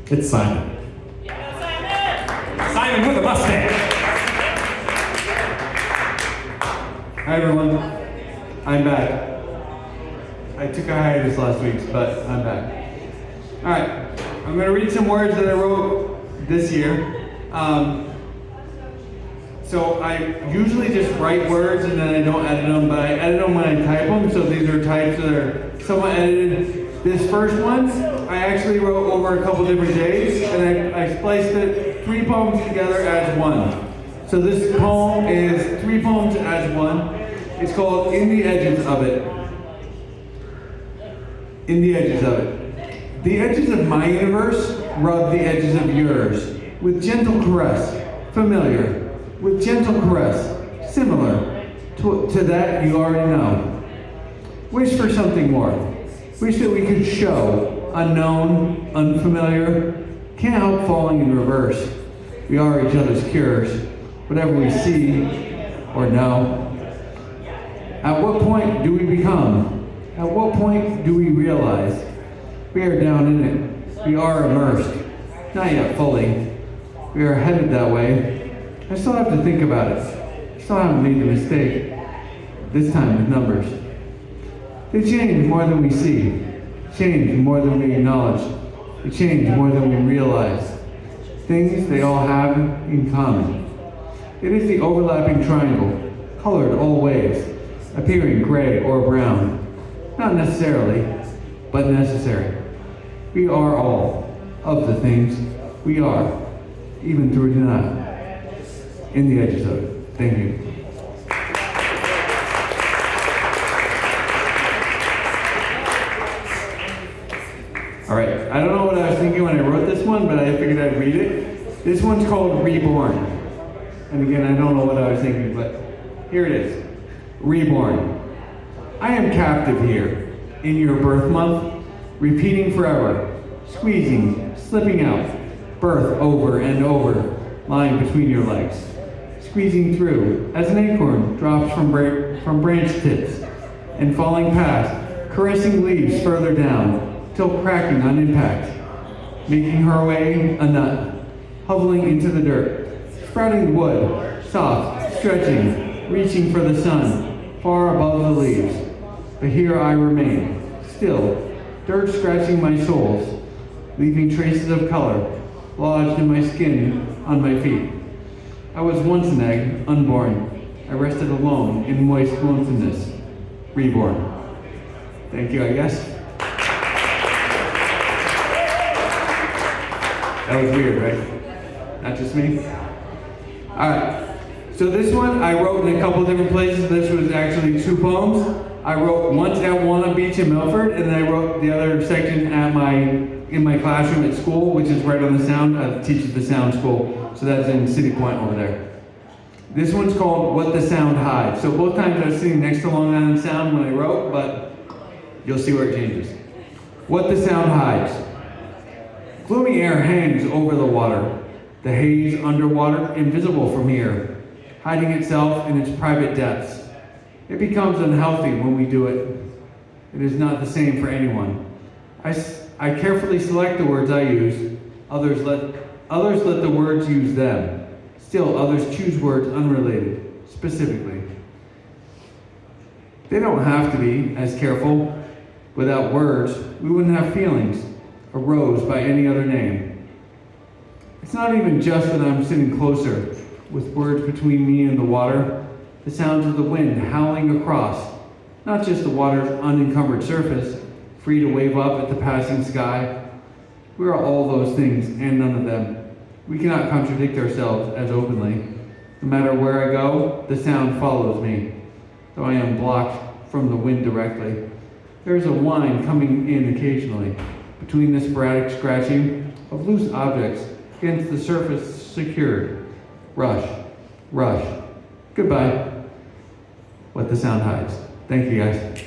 It's Simon. Simon with a mustache. Hi everyone, I'm back. I took a hiatus last week, but I'm back. Alright, I'm going to read some words that I wrote this year. So I usually just write words and then I don't edit them, but I edit them when I type them, so these are types that are somewhat edited. This first one, I actually wrote over a couple different days, and I spliced it 3 poems together as one. So this poem is 3 poems as one. It's called In the Edges of It. In the edges of it. The edges of my universe rub the edges of yours, with gentle caress, familiar, with gentle caress, similar to that you already know. Wish for something more. Wish that we could show, unknown, unfamiliar, can't help falling in reverse. We are each other's cures, whatever we see or know. At what point do we become? At what point do we realize? We are down in it. We are immersed. Not yet fully. We are headed that way. I still have to think about it. I still haven't made the mistake. This time with numbers. They change more than we see. Change more than we acknowledge. They change more than we realize. Things they all have in common. It is the overlapping triangle, colored all ways, appearing gray or brown. Not necessarily, but necessary. We are all of the things we are, even through denial. In the edges of it. Thank you. All right, I don't know what I was thinking when I wrote this one, but I figured I'd read it. This one's called Reborn. And again, I don't know what I was thinking, but here it is. Reborn. I am captive here, in your birth month, repeating forever, squeezing, slipping out, birth over and over, lying between your legs, squeezing through, as an acorn drops from branch tips, and falling past, caressing leaves further down, till cracking on impact, making her way a nut, hoveling into the dirt, sprouting wood, soft, stretching, reaching for the sun, far above the leaves. But here I remain, still, dirt scratching my soles, leaving traces of color, lodged in my skin, on my feet. I was once an egg, unborn. I rested alone in moist lonesomeness, reborn. Thank you, I guess. That was weird, right? Not just me? Alright, so this one I wrote in a couple different places. This was actually 2 poems. I wrote once at Walnut Beach in Milford, and then I wrote the other section in my classroom at school, which is right on the sound. I teach at the sound school, so that's in City Point over there. This one's called What the Sound Hides. So both times I was sitting next to Long Island Sound when I wrote, but you'll see where it changes. What the Sound Hides. Gloomy air hangs over the water, the haze underwater, invisible from here, hiding itself in its private depths. It becomes unhealthy when we do it. It is not the same for anyone. I carefully select the words I use. Others let the words use them. Still, others choose words unrelated, specifically. They don't have to be as careful. Without words, we wouldn't have feelings. A rose by any other name. It's not even just that I'm sitting closer, with words between me and the water, the sounds of the wind howling across, not just the water's unencumbered surface, free to wave up at the passing sky. We are all those things and none of them. We cannot contradict ourselves as openly. No matter where I go, the sound follows me, though I am blocked from the wind directly. There is a whine coming in occasionally, between the sporadic scratching of loose objects against the surface secured. Rush, rush. Goodbye. What the sound hides. Thank you, guys.